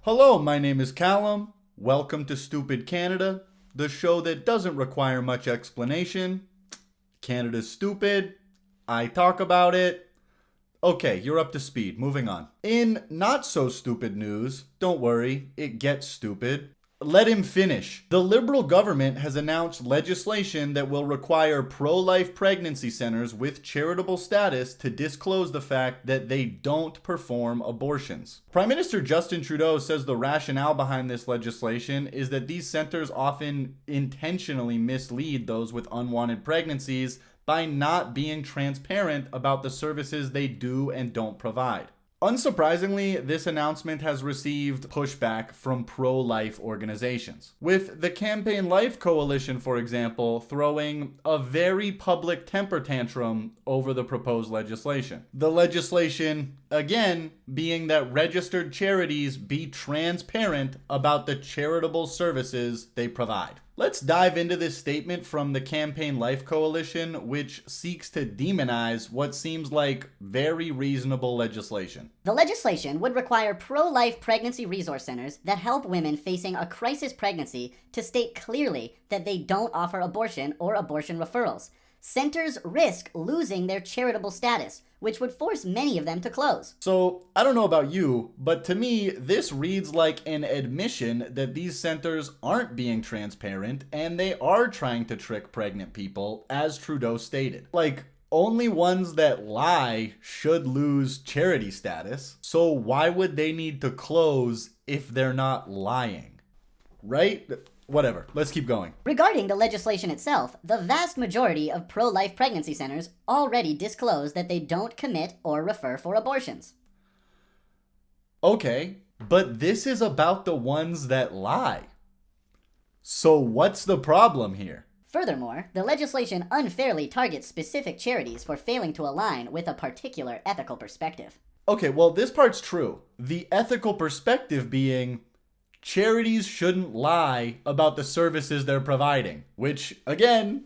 Hello, my name is Callum. Welcome to Stupid Canada, the show that doesn't require much explanation. Canada's stupid. I talk about it. Okay, you're up to speed. Moving on. In not so stupid news, don't worry, it gets stupid. Let him finish. The Liberal government has announced legislation that will require pro-life pregnancy centers with charitable status to disclose the fact that they don't perform abortions. Prime Minister Justin Trudeau says the rationale behind this legislation is that these centers often intentionally mislead those with unwanted pregnancies by not being transparent about the services they do and don't provide. Unsurprisingly, this announcement has received pushback from pro-life organizations, with the Campaign Life Coalition, for example, throwing a very public temper tantrum over the proposed legislation. The legislation, again, being that registered charities be transparent about the charitable services they provide. Let's dive into this statement from the Campaign Life Coalition, which seeks to demonize what seems like very reasonable legislation. The legislation would require pro-life pregnancy resource centers that help women facing a crisis pregnancy to state clearly that they don't offer abortion or abortion referrals. Centers risk losing their charitable status, which would force many of them to close. So, I don't know about you, but to me, this reads like an admission that these centers aren't being transparent and they are trying to trick pregnant people, as Trudeau stated. Like, only ones that lie should lose charity status, so why would they need to close if they're not lying? Right? Whatever, let's keep going. Regarding the legislation itself, the vast majority of pro-life pregnancy centers already disclose that they don't commit or refer for abortions. Okay, but this is about the ones that lie. So what's the problem here? Furthermore, the legislation unfairly targets specific charities for failing to align with a particular ethical perspective. Okay, well, this part's true. The ethical perspective being charities shouldn't lie about the services they're providing, which, again,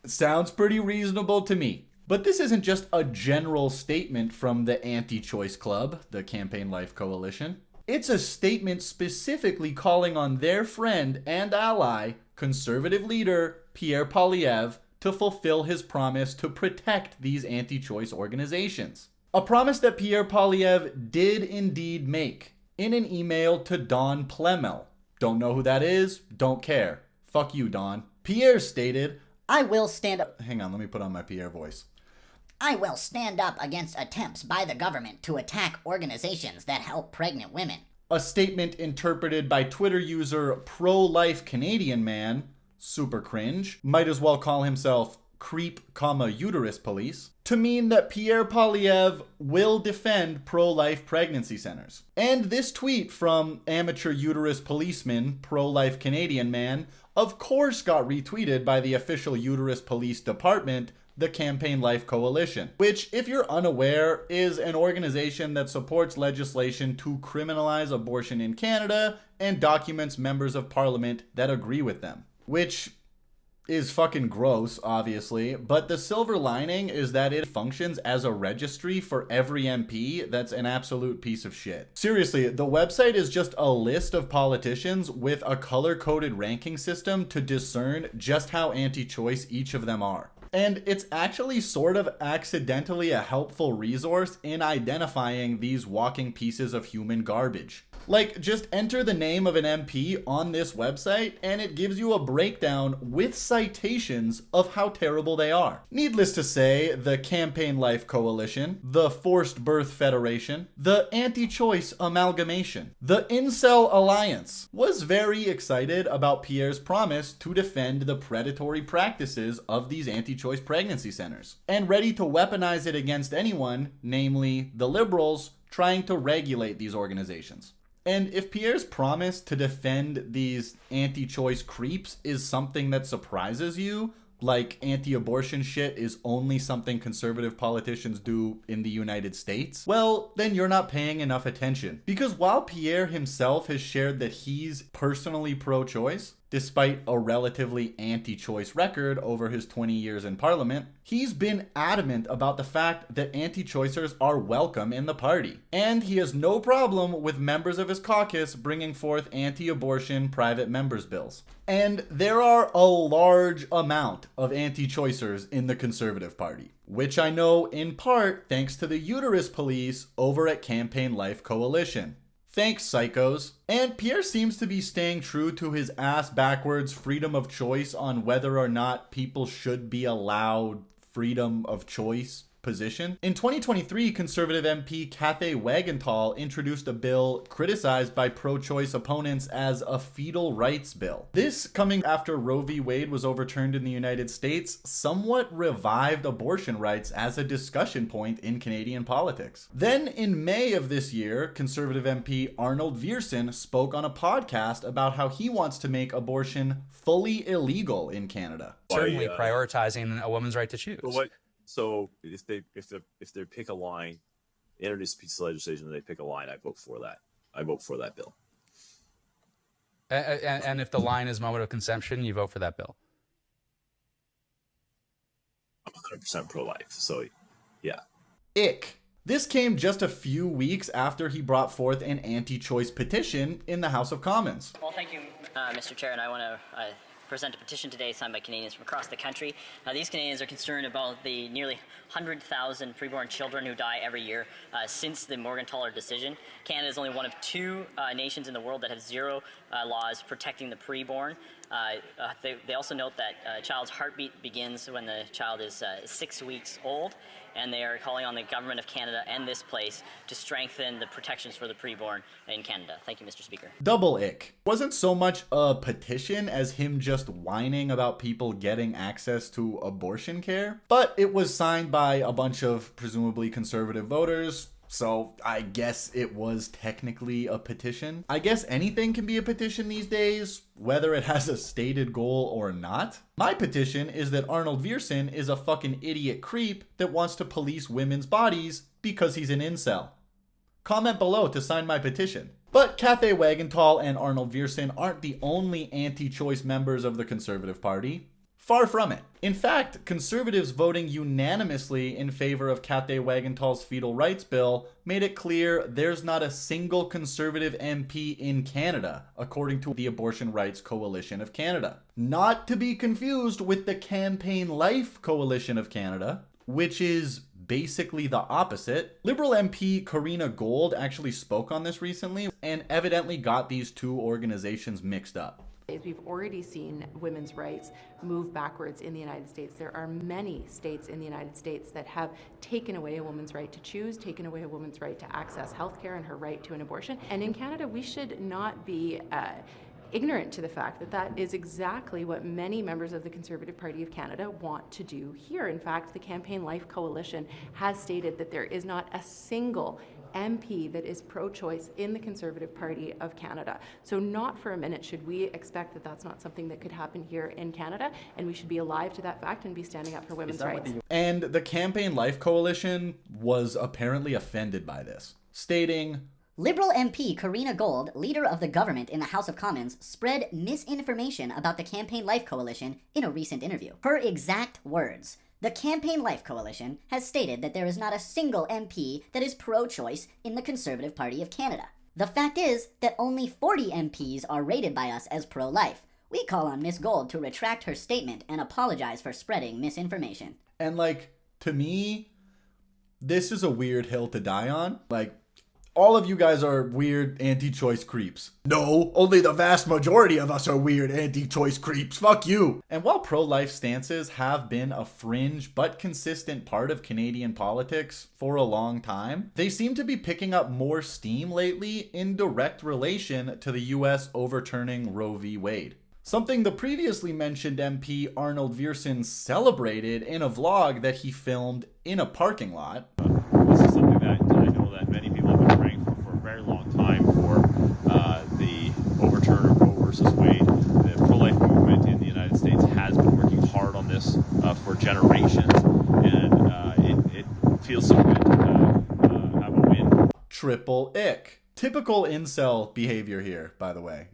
sounds pretty reasonable to me. But this isn't just a general statement from the Anti-Choice Club, the Campaign Life Coalition. It's a statement specifically calling on their friend and ally, conservative leader Pierre Poilievre, to fulfill his promise to protect these anti-choice organizations. A promise that Pierre Poilievre did indeed make in an email to Don Plemel. Don't know who that is, don't care. Fuck you, Don. Pierre stated, I will stand up. Hang on, let me put on my Pierre voice. I will stand up against attempts by the government to attack organizations that help pregnant women. A statement interpreted by Twitter user Pro-Life Canadian Man, super cringe, might as well call himself creep, uterus police, to mean that Pierre Poilievre will defend pro-life pregnancy centers. And this tweet from amateur uterus policeman, pro-life Canadian man, of course got retweeted by the official uterus police department, the Campaign Life Coalition, which, if you're unaware, is an organization that supports legislation to criminalize abortion in Canada and documents members of parliament that agree with them. Which is fucking gross, obviously, but the silver lining is that it functions as a registry for every MP that's an absolute piece of shit. Seriously, the website is just a list of politicians with a color-coded ranking system to discern just how anti-choice each of them are. And it's actually sort of accidentally a helpful resource in identifying these walking pieces of human garbage. Like, just enter the name of an MP on this website and it gives you a breakdown with citations of how terrible they are. Needless to say, the Campaign Life Coalition, the Forced Birth Federation, the Anti-Choice Amalgamation, the Incel Alliance was very excited about Pierre's promise to defend the predatory practices of these anti-choice pregnancy centers, and ready to weaponize it against anyone, namely the Liberals, trying to regulate these organizations. And if Pierre's promise to defend these anti-choice creeps is something that surprises you, like anti-abortion shit is only something conservative politicians do in the United States, well, then you're not paying enough attention. Because while Pierre himself has shared that he's personally pro-choice, Despite a relatively anti-choice record over his 20 years in Parliament, he's been adamant about the fact that anti-choicers are welcome in the party. And he has no problem with members of his caucus bringing forth anti-abortion private members' bills. And there are a large amount of anti-choicers in the Conservative Party, which I know in part thanks to the uterus police over at Campaign Life Coalition. Thanks, psychos. And Pierre seems to be staying true to his ass-backwards freedom of choice on whether or not people should be allowed freedom of choice position. In 2023, Conservative MP Cathay Wagenthal introduced a bill criticized by pro-choice opponents as a fetal rights bill. This, coming after Roe v. Wade was overturned in the United States, somewhat revived abortion rights as a discussion point in Canadian politics. Then, in May of this year, Conservative MP Arnold Viersen spoke on a podcast about how he wants to make abortion fully illegal in Canada. Certainly prioritizing a woman's right to choose. So if they pick a line, introduce a piece of legislation, and they pick a line, I vote for that. I vote for that bill. And if the line is moment of conception, you vote for that bill. I'm 100% pro-life. So, yeah. Ick. This came just a few weeks after he brought forth an anti-choice petition in the House of Commons. Well, thank you, Mr. Chair, and I want to present a petition today signed by Canadians from across the country. These Canadians are concerned about the nearly 100,000 preborn children who die every year since the Morgentaler decision. Canada is only one of two nations in the world that have zero laws protecting the preborn. They also note that a child's heartbeat begins when the child is 6 weeks old, and they are calling on the Government of Canada and this place to strengthen the protections for the preborn in Canada. Thank you, Mr. Speaker. Double ick. Wasn't so much a petition as him just whining about people getting access to abortion care, but it was signed by a bunch of presumably conservative voters, so I guess it was technically a petition. I guess anything can be a petition these days, whether it has a stated goal or not. My petition is that Arnold Viersen is a fucking idiot creep that wants to police women's bodies because he's an incel. Comment below to sign my petition. But Cathay Wagenthal and Arnold Viersen aren't the only anti-choice members of the Conservative Party. Far from it. In fact, Conservatives voting unanimously in favor of Cathay Wagenthal's fetal rights bill made it clear there's not a single Conservative MP in Canada, according to the Abortion Rights Coalition of Canada. Not to be confused with the Campaign Life Coalition of Canada, which is basically the opposite. Liberal MP Karina Gold actually spoke on this recently and evidently got these two organizations mixed up. We've already seen women's rights move backwards in the United States. There are many states in the United States that have taken away a woman's right to choose, taken away a woman's right to access health care and her right to an abortion. And in Canada, we should not be ignorant to the fact that that is exactly what many members of the Conservative Party of Canada want to do here. In fact, the Campaign Life Coalition has stated that there is not a single MP that is pro-choice in the Conservative Party of Canada. So not for a minute should we expect that that's not something that could happen here in Canada, and we should be alive to that fact and be standing up for women's rights. And the Campaign Life Coalition was apparently offended by this, stating, Liberal MP Karina Gold, leader of the government in the House of Commons, spread misinformation about the Campaign Life Coalition in a recent interview. Her exact words: the Campaign Life Coalition has stated that there is not a single MP that is pro-choice in the Conservative Party of Canada. The fact is that only 40 MPs are rated by us as pro-life. We call on Miss Gold to retract her statement and apologize for spreading misinformation. And to me, this is a weird hill to die on. All of you guys are weird anti-choice creeps. No, only the vast majority of us are weird anti-choice creeps. Fuck you. And while pro-life stances have been a fringe but consistent part of Canadian politics for a long time, they seem to be picking up more steam lately in direct relation to the US overturning Roe v. Wade. Something the previously mentioned MP Arnold Viersen celebrated in a vlog that he filmed in a parking lot. This is something that I know that many people have been praying for a very long time for the overturn of Roe versus Wade. The pro-life movement in the United States has been working hard on this for generations, and it feels so good to have a win. Triple ick. Typical incel behavior here, by the way.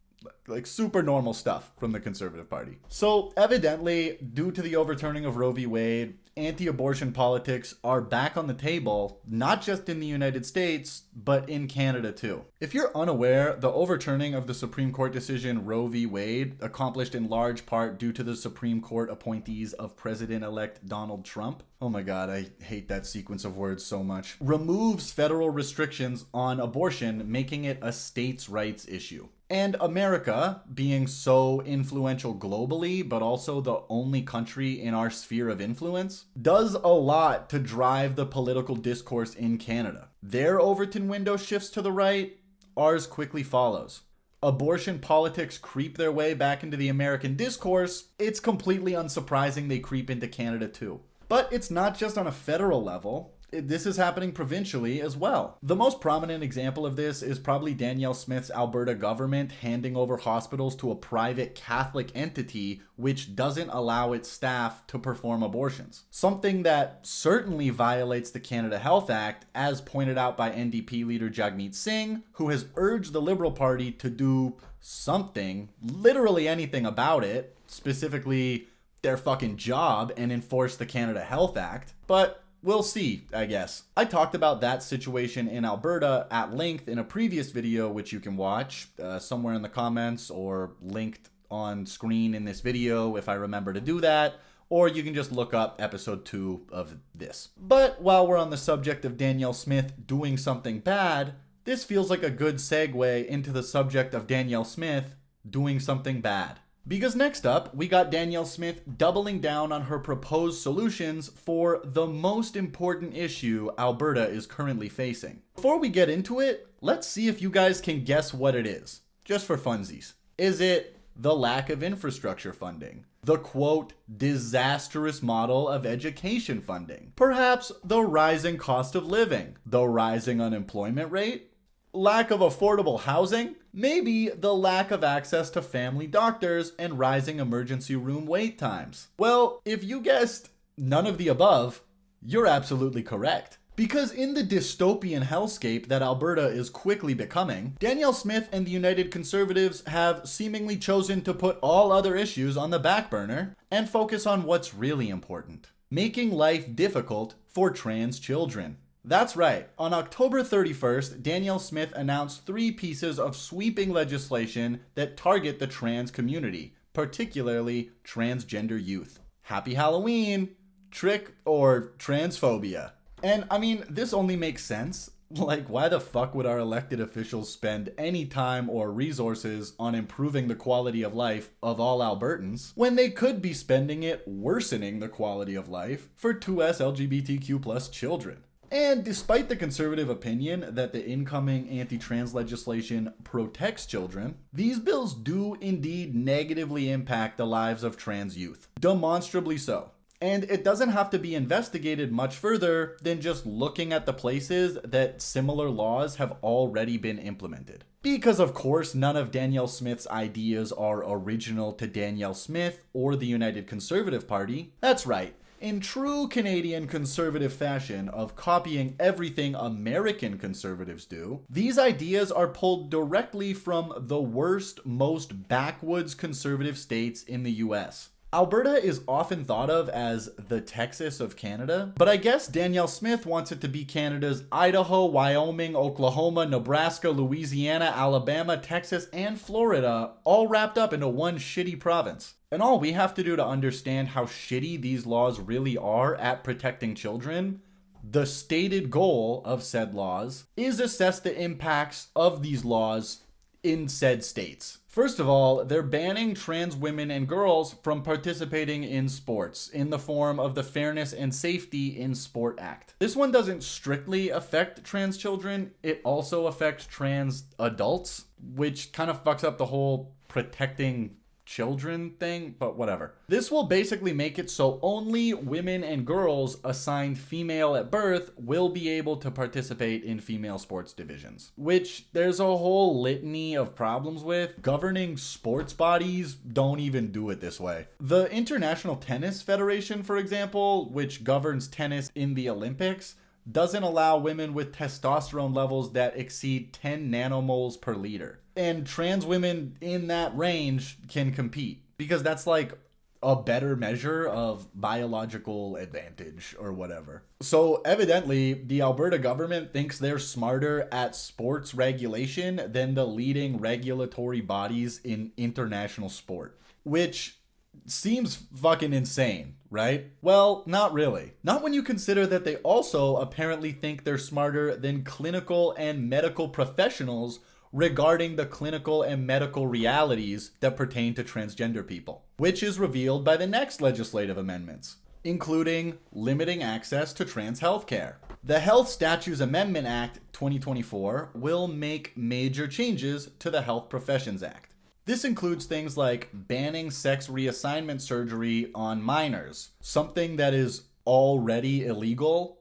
Like super normal stuff from the Conservative Party. So evidently, due to the overturning of Roe v. Wade, anti-abortion politics are back on the table, not just in the United States, but in Canada too. If you're unaware, the overturning of the Supreme Court decision Roe v. Wade, accomplished in large part due to the Supreme Court appointees of President-elect Donald Trump, oh my god, I hate that sequence of words so much, removes federal restrictions on abortion, making it a states' rights issue. And America, being so influential globally, but also the only country in our sphere of influence, does a lot to drive the political discourse in Canada. Their Overton window shifts to the right, ours quickly follows. Abortion politics creep their way back into the American discourse, it's completely unsurprising they creep into Canada too. But it's not just on a federal level. This is happening provincially as well. The most prominent example of this is probably Danielle Smith's Alberta government handing over hospitals to a private Catholic entity which doesn't allow its staff to perform abortions. Something that certainly violates the Canada Health Act, as pointed out by NDP leader Jagmeet Singh, who has urged the Liberal Party to do something, literally anything about it, specifically their fucking job, and enforce the Canada Health Act. But we'll see, I guess. I talked about that situation in Alberta at length in a previous video, which you can watch somewhere in the comments or linked on screen in this video if I remember to do that, or you can just look up episode 2 of this. But while we're on the subject of Danielle Smith doing something bad, this feels like a good segue into the subject of Danielle Smith doing something bad. Because next up, we got Danielle Smith doubling down on her proposed solutions for the most important issue Alberta is currently facing. Before we get into it, let's see if you guys can guess what it is, just for funsies. Is it the lack of infrastructure funding? The quote, disastrous model of education funding? Perhaps the rising cost of living? The rising unemployment rate? Lack of affordable housing? Maybe the lack of access to family doctors and rising emergency room wait times. Well, if you guessed none of the above, you're absolutely correct. Because in the dystopian hellscape that Alberta is quickly becoming, Danielle Smith and the United Conservatives have seemingly chosen to put all other issues on the back burner and focus on what's really important: making life difficult for trans children. That's right. On October 31st, Danielle Smith announced 3 pieces of sweeping legislation that target the trans community, particularly transgender youth. Happy Halloween, trick or transphobia. And I mean, this only makes sense. Like, why the fuck would our elected officials spend any time or resources on improving the quality of life of all Albertans when they could be spending it worsening the quality of life for 2S LGBTQ+ children? And despite the conservative opinion that the incoming anti-trans legislation protects children, these bills do indeed negatively impact the lives of trans youth. Demonstrably so. And it doesn't have to be investigated much further than just looking at the places that similar laws have already been implemented. Because of course, none of Danielle Smith's ideas are original to Danielle Smith or the United Conservative Party. That's right. In true Canadian conservative fashion of copying everything American conservatives do, these ideas are pulled directly from the worst, most backwoods conservative states in the US. Alberta is often thought of as the Texas of Canada, but I guess Danielle Smith wants it to be Canada's Idaho, Wyoming, Oklahoma, Nebraska, Louisiana, Alabama, Texas, and Florida, all wrapped up into one shitty province. And all we have to do to understand how shitty these laws really are at protecting children, the stated goal of said laws, is assess the impacts of these laws in said states. First of all, they're banning trans women and girls from participating in sports in the form of the Fairness and Safety in Sport Act. This one doesn't strictly affect trans children, it also affects trans adults, which kind of fucks up the whole protecting children thing, but whatever. This will basically make it so only women and girls assigned female at birth will be able to participate in female sports divisions, which there's a whole litany of problems with. Governing sports bodies don't even do it this way. The International Tennis Federation, for example, which governs tennis in the Olympics, doesn't allow women with testosterone levels that exceed 10 nanomoles per liter. And trans women in that range can compete because that's like a better measure of biological advantage or whatever. So evidently, the Alberta government thinks they're smarter at sports regulation than the leading regulatory bodies in international sport, which seems fucking insane, right? Well, not really. Not when you consider that they also apparently think they're smarter than clinical and medical professionals regarding the clinical and medical realities that pertain to transgender people, which is revealed by the next legislative amendments, including limiting access to trans healthcare. The Health Statutes Amendment Act 2024 will make major changes to the Health Professions Act. This includes things like banning sex reassignment surgery on minors, something that is already illegal,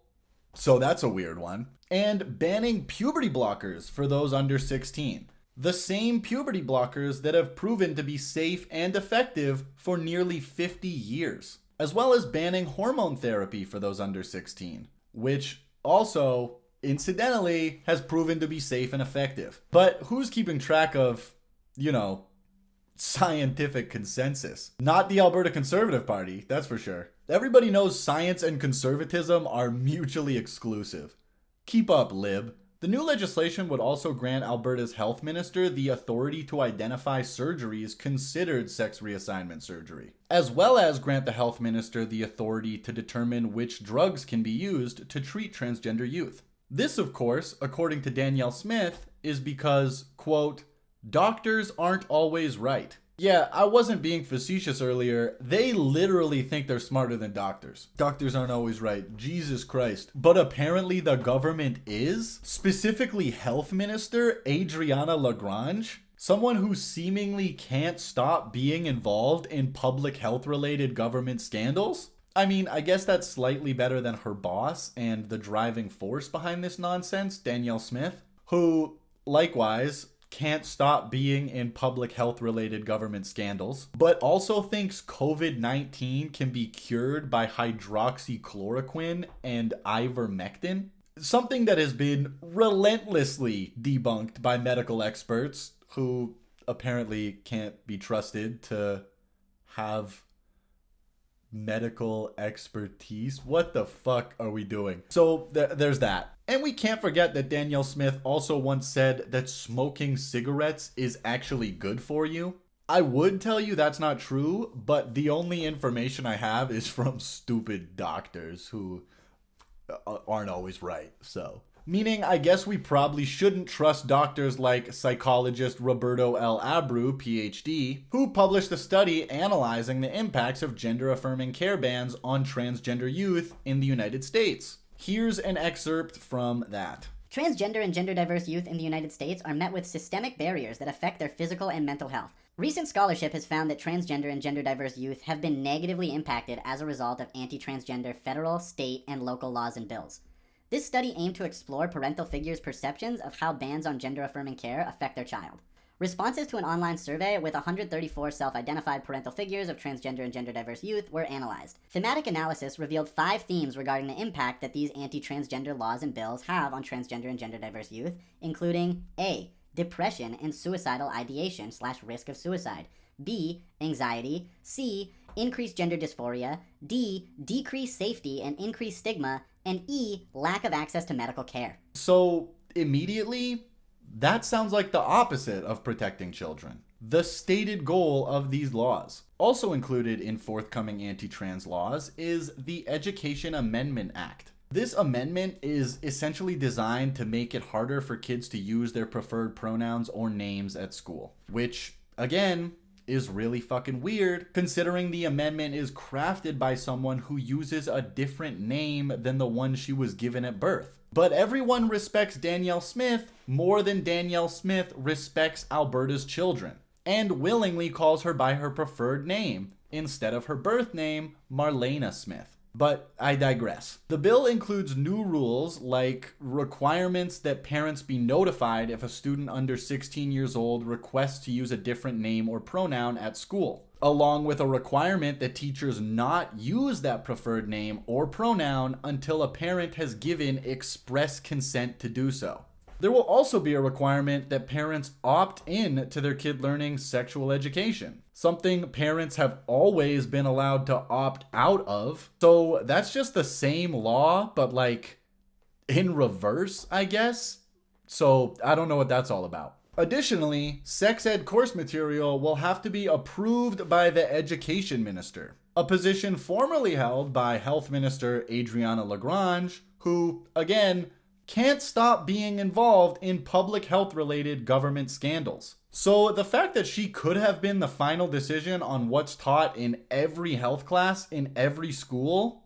so that's a weird one, and banning puberty blockers for those under 16. The same puberty blockers that have proven to be safe and effective for nearly 50 years, as well as banning hormone therapy for those under 16, which also, incidentally, has proven to be safe and effective. But who's keeping track of, scientific consensus? Not the Alberta Conservative Party, that's for sure. Everybody knows science and conservatism are mutually exclusive. Keep up, lib. The new legislation would also grant Alberta's health minister the authority to identify surgeries considered sex reassignment surgery, as well as grant the health minister the authority to determine which drugs can be used to treat transgender youth. This, of course, according to Danielle Smith, is because, quote, doctors aren't always right. Yeah, I wasn't being facetious earlier. They literally think they're smarter than doctors. Doctors aren't always right. Jesus Christ. But apparently the government is. Specifically Health Minister Adriana Lagrange, someone who seemingly can't stop being involved in public health related government scandals. I mean, I guess that's slightly better than her boss and the driving force behind this nonsense, Danielle Smith, who likewise can't stop being in public health related government scandals, but also thinks COVID-19 can be cured by hydroxychloroquine and ivermectin, something that has been relentlessly debunked by medical experts who apparently can't be trusted to have medical expertise. What the fuck are we doing? So there's that. And we can't forget that Danielle Smith also once said that smoking cigarettes is actually good for you. I would tell you that's not true, but the only information I have is from stupid doctors who aren't always right, so. Meaning, I guess we probably shouldn't trust doctors like psychologist Roberto L. Abreu, PhD, who published a study analyzing the impacts of gender-affirming care bans on transgender youth in the United States. Here's an excerpt from that. Transgender and gender diverse youth in the United States are met with systemic barriers that affect their physical and mental health. Recent scholarship has found that transgender and gender diverse youth have been negatively impacted as a result of anti-transgender federal, state, and local laws and bills. This study aimed to explore parental figures' perceptions of how bans on gender-affirming care affect their child. Responses to an online survey with 134 self-identified parental figures of transgender and gender-diverse youth were analyzed. Thematic analysis revealed 5 themes regarding the impact that these anti-transgender laws and bills have on transgender and gender-diverse youth, including A. Depression and suicidal ideation / risk of suicide. B. Anxiety. C. Increased gender dysphoria. D. Decreased safety and increased stigma. And E. Lack of access to medical care. So, immediately, that sounds like the opposite of protecting children. The stated goal of these laws. Also included in forthcoming anti-trans laws is the Education Amendment Act. This amendment is essentially designed to make it harder for kids to use their preferred pronouns or names at school, which, again, is really fucking weird considering the amendment is crafted by someone who uses a different name than the one she was given at birth. But everyone respects Danielle Smith more than Danielle Smith respects Alberta's children, and willingly calls her by her preferred name instead of her birth name, Marlena Smith. But I digress. The bill includes new rules like requirements that parents be notified if a student under 16 years old requests to use a different name or pronoun at school. along with a requirement that teachers not use that preferred name or pronoun until a parent has given express consent to do so. There will also be a requirement that parents opt in to their kid learning sexual education, something parents have always been allowed to opt out of. So that's just the same law, but like in reverse, I guess. So I don't know what that's all about. Additionally, sex ed course material will have to be approved by the education minister, a position formerly held by Health Minister Adriana Lagrange, who, again, can't stop being involved in public health related government scandals. So the fact that she could have been the final decision on what's taught in every health class in every school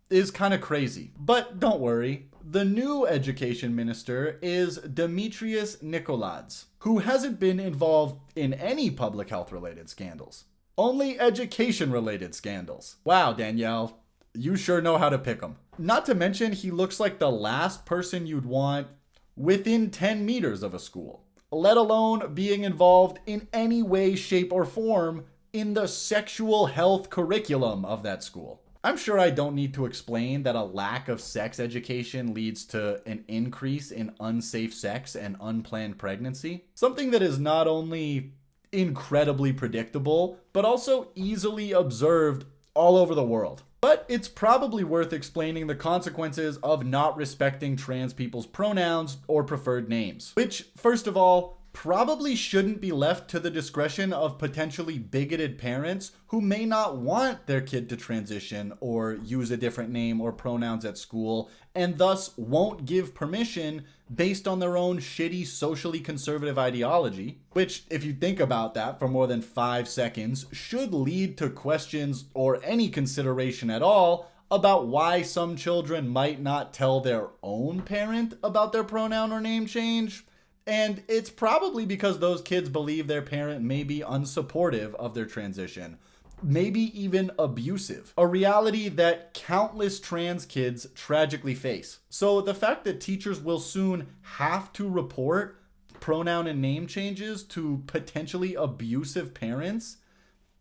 is kind of crazy. But don't worry, the new education minister is Demetrius Nicolaides, who hasn't been involved in any public health related scandals, only education related scandals. Wow, Danielle, you sure know how to pick them. Not to mention, he looks like the last person you'd want within 10 meters of a school, let alone being involved in any way, shape, or form in the sexual health curriculum of that school. I'm sure I don't need to explain that a lack of sex education leads to an increase in unsafe sex and unplanned pregnancy, something that is not only incredibly predictable, but also easily observed all over the world. But it's probably worth explaining the consequences of not respecting trans people's pronouns or preferred names, which, first of all, probably shouldn't be left to the discretion of potentially bigoted parents who may not want their kid to transition or use a different name or pronouns at school, and thus won't give permission based on their own shitty socially conservative ideology, which, if you think about that for more than 5 seconds, should lead to questions or any consideration at all about why some children might not tell their own parent about their pronoun or name change. And it's probably because those kids believe their parent may be unsupportive of their transition, maybe even abusive, a reality that countless trans kids tragically face. So the fact that teachers will soon have to report pronoun and name changes to potentially abusive parents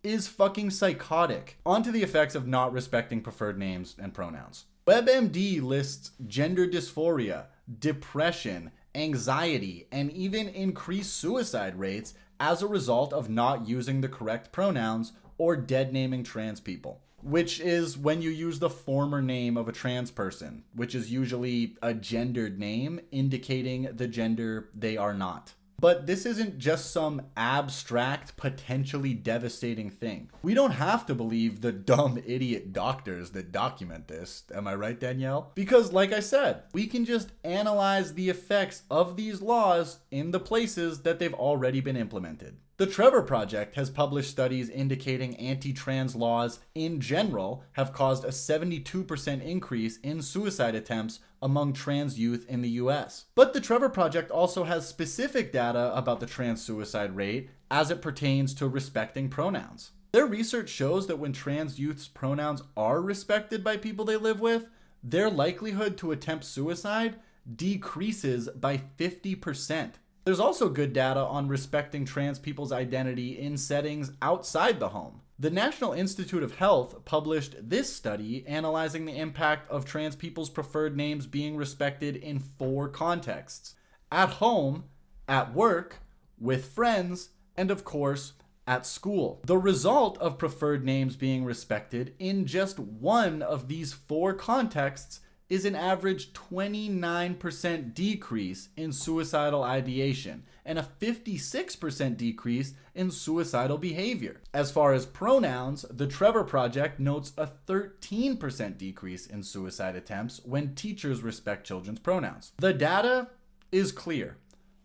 is fucking psychotic. On to the effects of not respecting preferred names and pronouns. WebMD lists gender dysphoria, depression, anxiety, and even increased suicide rates as a result of not using the correct pronouns or dead naming trans people, which is when you use the former name of a trans person, which is usually a gendered name indicating the gender they are not. But this isn't just some abstract, potentially devastating thing. We don't have to believe the dumb idiot doctors that document this. Am I right, Danielle? Because like I said, we can just analyze the effects of these laws in the places that they've already been implemented. The Trevor Project has published studies indicating anti-trans laws in general have caused a 72% increase in suicide attempts among trans youth in the US. But the Trevor Project also has specific data about the trans suicide rate as it pertains to respecting pronouns. Their research shows that when trans youth's pronouns are respected by people they live with, their likelihood to attempt suicide decreases by 50%. There's also good data on respecting trans people's identity in settings outside the home. The National Institute of Health published this study analyzing the impact of trans people's preferred names being respected in 4 contexts: at home, at work, with friends, and of course, at school. The result of preferred names being respected in just one of these 4 contexts is an average 29% decrease in suicidal ideation and a 56% decrease in suicidal behavior. As far as pronouns, the Trevor Project notes a 13% decrease in suicide attempts when teachers respect children's pronouns. The data is clear.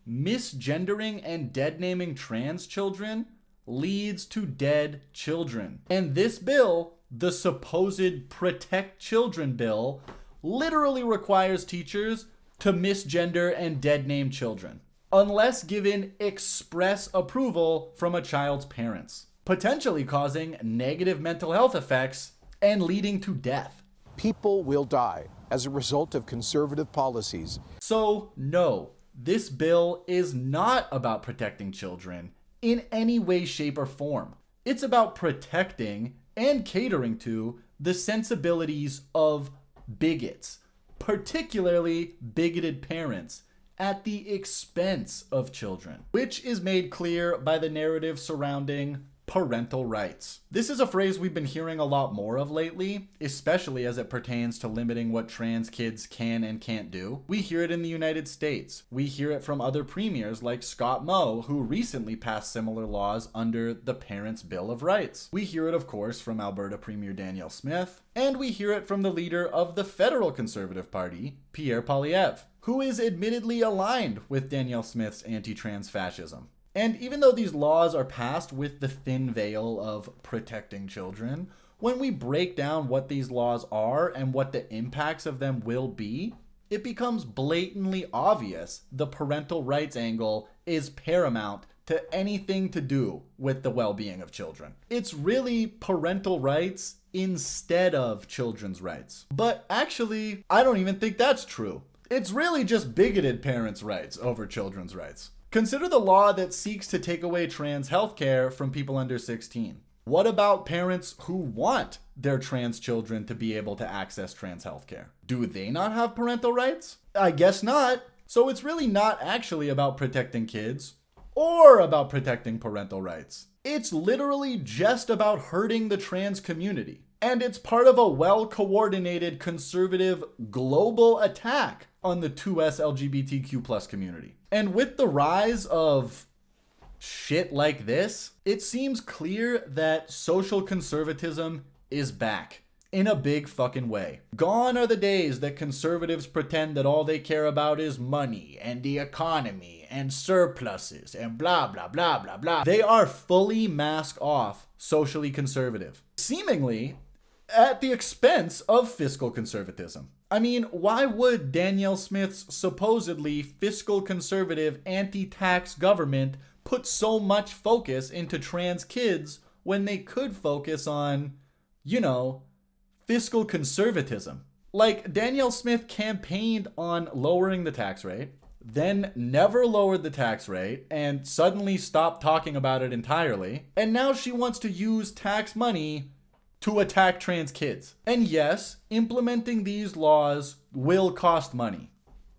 Misgendering and dead naming trans children leads to dead children. And this bill, the supposed Protect Children bill, literally requires teachers to misgender and dead name children, unless given express approval from a child's parents, potentially causing negative mental health effects and leading to death. People will die as a result of conservative policies. So no, this bill is not about protecting children in any way, shape, or form. It's about protecting and catering to the sensibilities of bigots, particularly bigoted parents, at the expense of children, which is made clear by the narrative surrounding parental rights. This is a phrase we've been hearing a lot more of lately, especially as it pertains to limiting what trans kids can and can't do. We hear it in the United States. We hear it from other premiers like Scott Moe, who recently passed similar laws under the Parents' Bill of Rights. We hear it, of course, from Alberta Premier Danielle Smith, and we hear it from the leader of the federal Conservative Party, Pierre Poilievre, who is admittedly aligned with Danielle Smith's anti-trans fascism. And even though these laws are passed with the thin veil of protecting children, when we break down what these laws are and what the impacts of them will be, it becomes blatantly obvious the parental rights angle is paramount to anything to do with the well-being of children. It's really parental rights instead of children's rights. But actually, I don't even think that's true. It's really just bigoted parents' rights over children's rights. Consider the law that seeks to take away trans healthcare from people under 16. What about parents who want their trans children to be able to access trans healthcare? Do they not have parental rights? I guess not. So it's really not actually about protecting kids or about protecting parental rights. It's literally just about hurting the trans community. And it's part of a well-coordinated conservative global attack on the 2S LGBTQ+ community. And with the rise of shit like this, it seems clear that social conservatism is back in a big fucking way. Gone are the days that conservatives pretend that all they care about is money and the economy and surpluses and blah, blah, blah, blah, blah. They are fully mask off socially conservative, seemingly at the expense of fiscal conservatism. I mean, why would Danielle Smith's supposedly fiscal conservative anti-tax government put so much focus into trans kids when they could focus on, fiscal conservatism? Like, Danielle Smith campaigned on lowering the tax rate, then never lowered the tax rate, and suddenly stopped talking about it entirely, and now she wants to use tax money to attack trans kids. And yes, implementing these laws will cost money.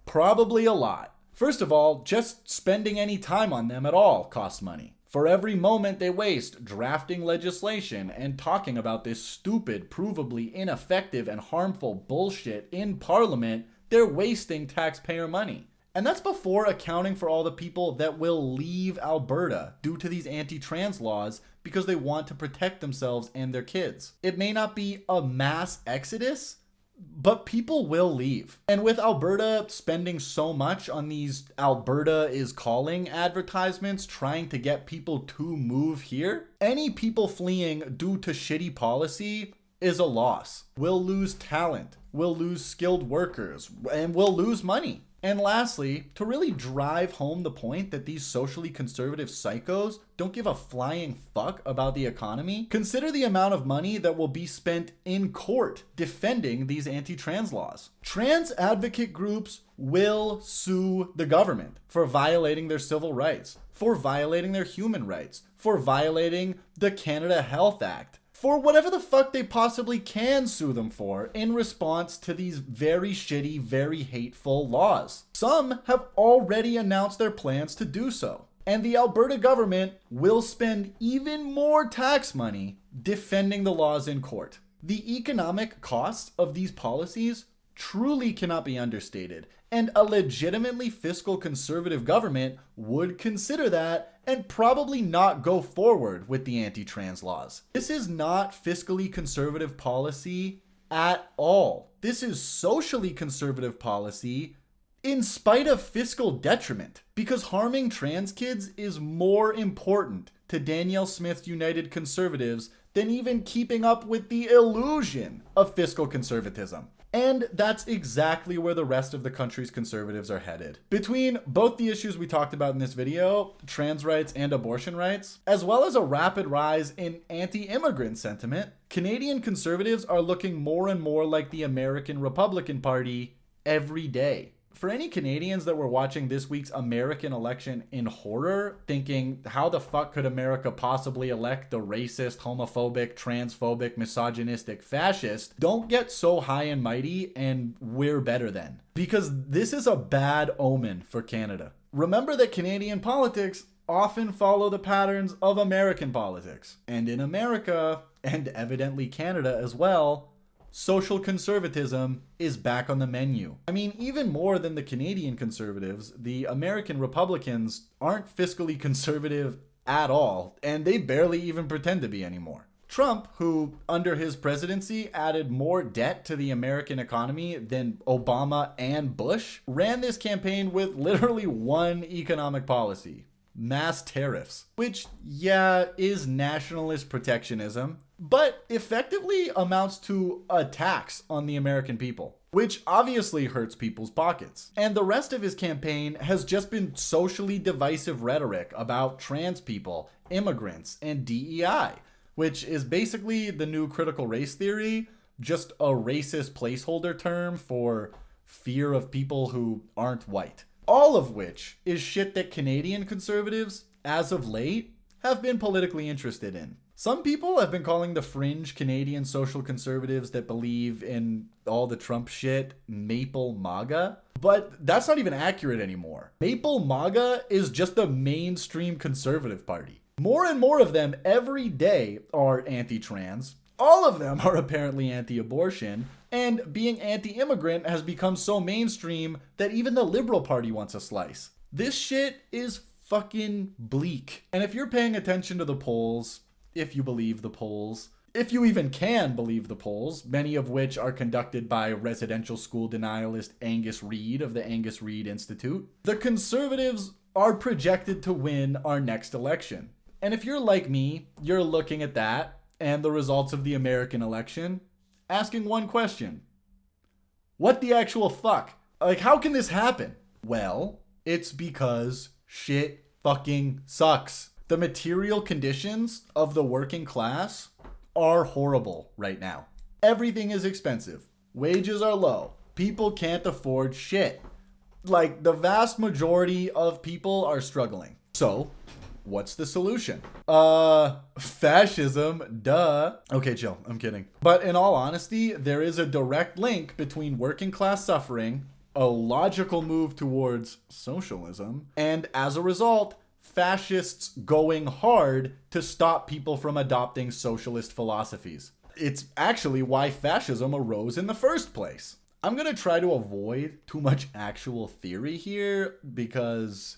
Probably a lot. First of all, just spending any time on them at all costs money. For every moment they waste drafting legislation and talking about this stupid, provably ineffective and harmful bullshit in Parliament, they're wasting taxpayer money. And that's before accounting for all the people that will leave Alberta due to these anti-trans laws because they want to protect themselves and their kids. It may not be a mass exodus, but people will leave. And with Alberta spending so much on these Alberta is calling advertisements trying to get people to move here, any people fleeing due to shitty policy is a loss. We'll lose talent, we'll lose skilled workers, and we'll lose money. And lastly, to really drive home the point that these socially conservative psychos don't give a flying fuck about the economy, consider the amount of money that will be spent in court defending these anti-trans laws. Trans advocate groups will sue the government for violating their civil rights, for violating their human rights, for violating the Canada Health Act, for whatever the fuck they possibly can sue them for in response to these very shitty, very hateful laws. Some have already announced their plans to do so. And the Alberta government will spend even more tax money defending the laws in court. The economic costs of these policies truly cannot be understated, and a legitimately fiscal conservative government would consider that and probably not go forward with the anti-trans laws. This is not fiscally conservative policy at all. This is socially conservative policy in spite of fiscal detriment, because harming trans kids is more important to Danielle Smith's United Conservatives than even keeping up with the illusion of fiscal conservatism. And that's exactly where the rest of the country's conservatives are headed. Between both the issues we talked about in this video, trans rights and abortion rights, as well as a rapid rise in anti-immigrant sentiment, Canadian conservatives are looking more and more like the American Republican Party every day. For any Canadians that were watching this week's American election in horror, thinking, how the fuck could America possibly elect the racist, homophobic, transphobic, misogynistic fascist, don't get so high and mighty and we're better than. Because this is a bad omen for Canada. Remember that Canadian politics often follow the patterns of American politics. And in America, and evidently Canada as well, social conservatism is back on the menu. I mean, even more than the Canadian conservatives, the American Republicans aren't fiscally conservative at all, and they barely even pretend to be anymore. Trump, who under his presidency added more debt to the American economy than Obama and Bush, ran this campaign with literally one economic policy: mass tariffs, which, yeah, is nationalist protectionism, but effectively amounts to a tax on the American people, which obviously hurts people's pockets. And the rest of his campaign has just been socially divisive rhetoric about trans people, immigrants, and DEI, which is basically the new critical race theory, just a racist placeholder term for fear of people who aren't white. All of which is shit that Canadian conservatives, as of late, have been politically interested in. Some people have been calling the fringe Canadian social conservatives that believe in all the Trump shit Maple MAGA, but that's not even accurate anymore. Maple MAGA is just a mainstream conservative party. More and more of them every day are anti-trans. All of them are apparently anti-abortion, and being anti-immigrant has become so mainstream that even the Liberal Party wants a slice. This shit is fucking bleak. And if you're paying attention to the polls, if you believe the polls, if you even can believe the polls, many of which are conducted by residential school denialist Angus Reid of the Angus Reid Institute, the Conservatives are projected to win our next election. And if you're like me, you're looking at that and the results of the American election, asking one question: what the actual fuck? Like, how can this happen? Well, it's because shit fucking sucks. The material conditions of the working class are horrible right now. Everything is expensive. Wages are low. People can't afford shit. Like, the vast majority of people are struggling. So, what's the solution? Fascism, duh. Okay, chill, I'm kidding. But in all honesty, there is a direct link between working class suffering, a logical move towards socialism, and as a result, fascists going hard to stop people from adopting socialist philosophies. It's actually why fascism arose in the first place. I'm gonna try to avoid too much actual theory here because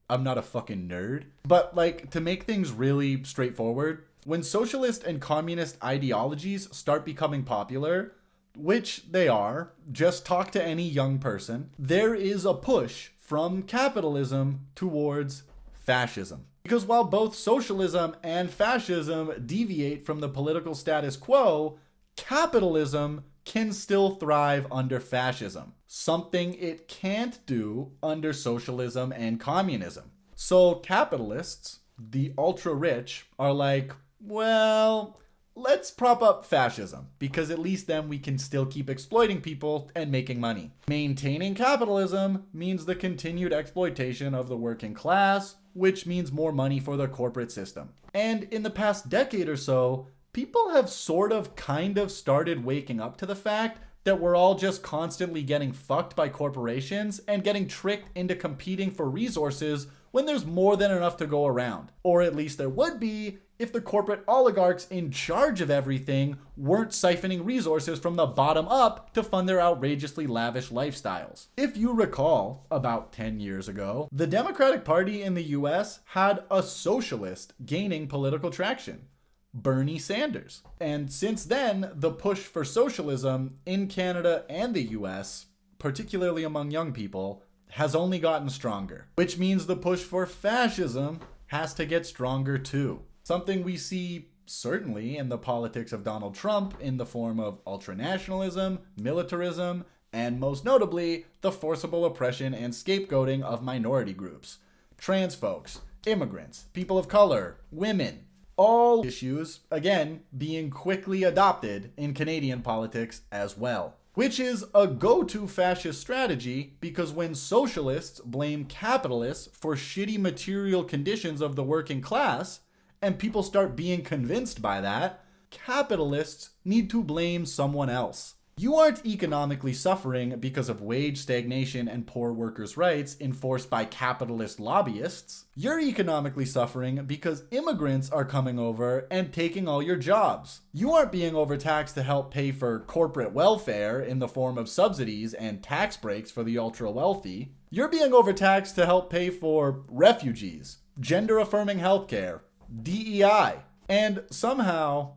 I'm not a fucking nerd. But like, to make things really straightforward, when socialist and communist ideologies start becoming popular, which they are, just talk to any young person, there is a push from capitalism towards fascism. Because while both socialism and fascism deviate from the political status quo, capitalism can still thrive under fascism, something it can't do under socialism and communism. So capitalists, the ultra-rich, are like, well, let's prop up fascism, because at least then we can still keep exploiting people and making money. Maintaining capitalism means the continued exploitation of the working class, which means more money for the corporate system. And in the past decade or so, people have sort of kind of started waking up to the fact that we're all just constantly getting fucked by corporations and getting tricked into competing for resources when there's more than enough to go around. Or at least there would be if the corporate oligarchs in charge of everything weren't siphoning resources from the bottom up to fund their outrageously lavish lifestyles. If you recall, about 10 years ago, the Democratic Party in the US had a socialist gaining political traction: Bernie Sanders. And since then, the push for socialism in Canada and the US, particularly among young people, has only gotten stronger. Which means the push for fascism has to get stronger too. Something we see certainly in the politics of Donald Trump in the form of ultranationalism, militarism, and most notably, the forcible oppression and scapegoating of minority groups. Trans folks, immigrants, people of color, women. All issues, again, being quickly adopted in Canadian politics as well. which is a go-to fascist strategy because when socialists blame capitalists for shitty material conditions of the working class, and people start being convinced by that, capitalists need to blame someone else. You aren't economically suffering because of wage stagnation and poor workers' rights enforced by capitalist lobbyists. You're economically suffering because immigrants are coming over and taking all your jobs. You aren't being overtaxed to help pay for corporate welfare in the form of subsidies and tax breaks for the ultra-wealthy. You're being overtaxed to help pay for refugees, gender-affirming healthcare, DEI, and somehow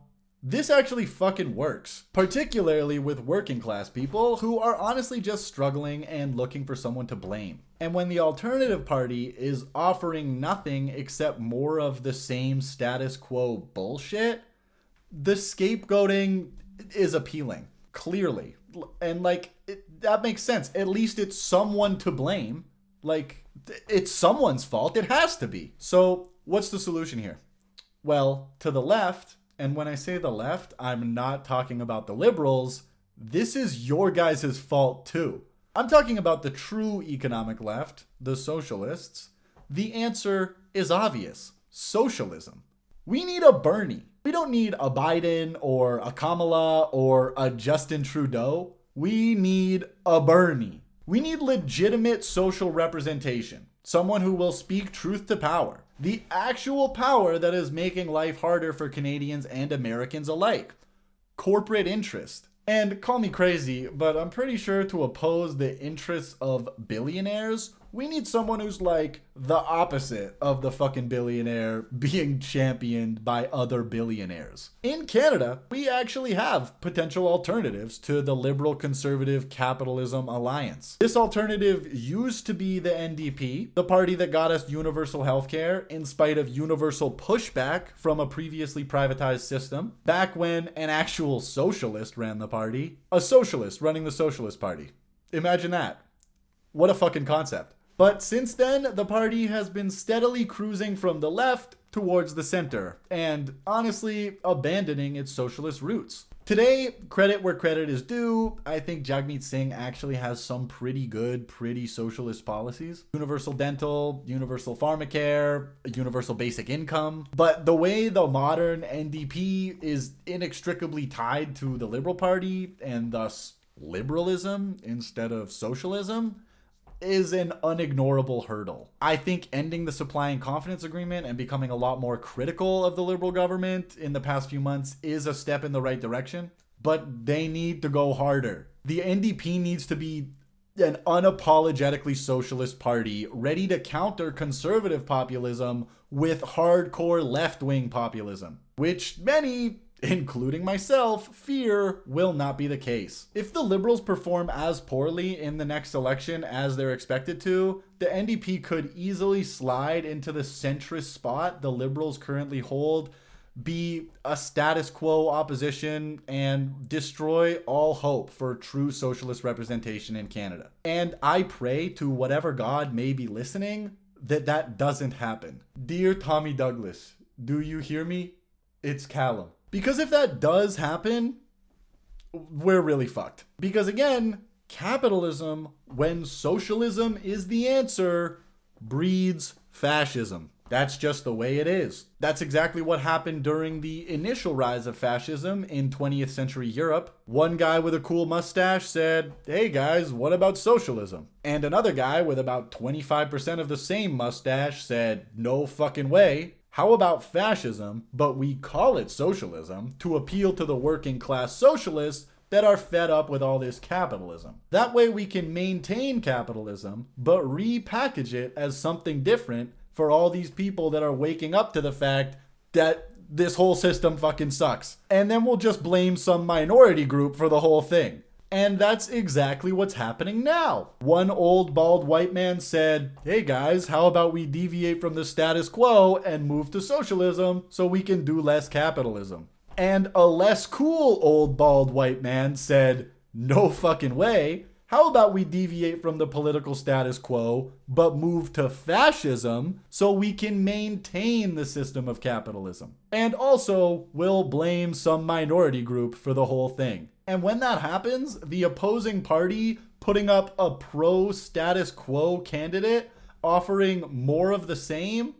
this actually fucking works, particularly with working class people who are honestly just struggling and looking for someone to blame. And when the alternative party is offering nothing except more of the same status quo bullshit, the scapegoating is appealing, clearly. And that makes sense. At least it's someone to blame. It's someone's fault. It has to be. So what's the solution here? Well, to the left, and when I say the left, I'm not talking about the liberals. This is your guys' fault too. I'm talking about the true economic left, the socialists. The answer is obvious. Socialism. We need a Bernie. We don't need a Biden or a Kamala or a Justin Trudeau. We need a Bernie. We need legitimate social representation. Someone who will speak truth to power. The actual power that is making life harder for Canadians and Americans alike. Corporate interest. And call me crazy, but I'm pretty sure to oppose the interests of billionaires, we need someone who's like the opposite of the fucking billionaire being championed by other billionaires. In Canada, we actually have potential alternatives to the liberal conservative capitalism alliance. This alternative used to be the NDP, the party that got us universal healthcare in spite of universal pushback from a previously privatized system, back when an actual socialist ran the party. A socialist running the Socialist Party. Imagine that. What a fucking concept. But since then, the party has been steadily cruising from the left towards the center, and honestly, abandoning its socialist roots. Today, credit where credit is due, I think Jagmeet Singh actually has some pretty good, pretty socialist policies. Universal dental, universal pharmacare, universal basic income. But the way the modern NDP is inextricably tied to the Liberal Party, and thus liberalism instead of socialism, is an unignorable hurdle. I think ending the supply and confidence agreement and becoming a lot more critical of the Liberal government in the past few months is a step in the right direction, but they need to go harder. The NDP needs to be an unapologetically socialist party ready to counter conservative populism with hardcore left-wing populism, which many, including myself, fear will not be the case. If the Liberals perform as poorly in the next election as they're expected to, the NDP could easily slide into the centrist spot the Liberals currently hold, be a status quo opposition, and destroy all hope for true socialist representation in Canada. And I pray to whatever God may be listening that that doesn't happen. Dear Tommy Douglas, do you hear me? It's Callum. Because if that does happen, we're really fucked. Because again, capitalism, when socialism is the answer, breeds fascism. That's just the way it is. That's exactly what happened during the initial rise of fascism in 20th century Europe. One guy with a cool mustache said, "Hey guys, what about socialism?" And another guy with about 25% of the same mustache said, "No fucking way. How about fascism, but we call it socialism to appeal to the working class socialists that are fed up with all this capitalism. That way we can maintain capitalism, but repackage it as something different for all these people that are waking up to the fact that this whole system fucking sucks. And then we'll just blame some minority group for the whole thing." And that's exactly what's happening now. One old bald white man said, "Hey guys, how about we deviate from the status quo and move to socialism so we can do less capitalism?" And a less cool old bald white man said, "No fucking way. How about we deviate from the political status quo but move to fascism so we can maintain the system of capitalism? And also, we'll blame some minority group for the whole thing." And when that happens, the opposing party putting up a pro-status quo candidate offering more of the same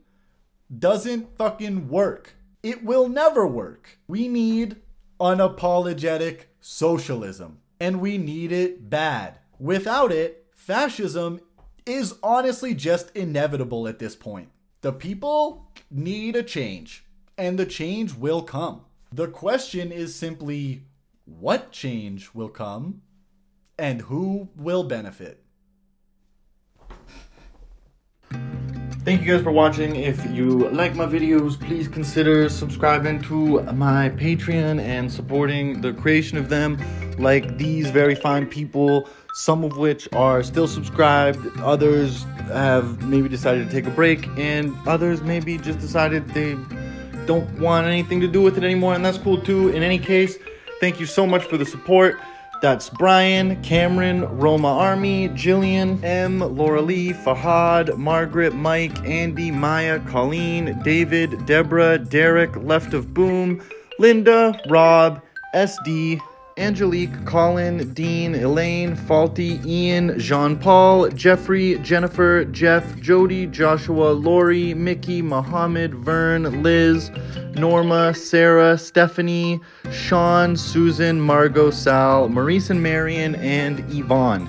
doesn't fucking work. It will never work. We need unapologetic socialism, and we need it bad. Without it, fascism is honestly just inevitable at this point. The people need a change, and the change will come. The question is simply, what change will come, and who will benefit? Thank you guys for watching. If you like my videos, please consider subscribing to my Patreon and supporting the creation of them, like these very fine people, some of which are still subscribed, others have maybe decided to take a break, and others maybe just decided they don't want anything to do with it anymore, and that's cool too. In any case, thank you so much for the support. That's Brian, Cameron, Roma Army, Jillian, M, Laura Lee, Fahad, Margaret, Mike, Andy, Maya, Colleen, David, Deborah, Derek, Left of Boom, Linda, Rob, SD, Angelique, Colin, Dean, Elaine, Faulty, Ian, Jean-Paul, Jeffrey, Jennifer, Jeff, Jody, Joshua, Lori, Mickey, Mohammed, Vern, Liz, Norma, Sarah, Stephanie, Sean, Susan, Margot, Sal, Maurice and Marion, and Yvonne.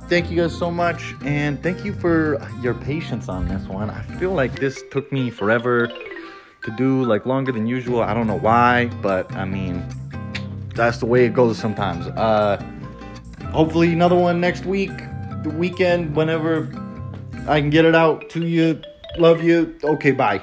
Thank you guys so much, and thank you for your patience on this one. I feel like this took me forever to do, like longer than usual. I don't know why, but I mean, that's the way it goes sometimes. Hopefully another one next week, the weekend, whenever I can get it out to you. Love you. Okay, bye.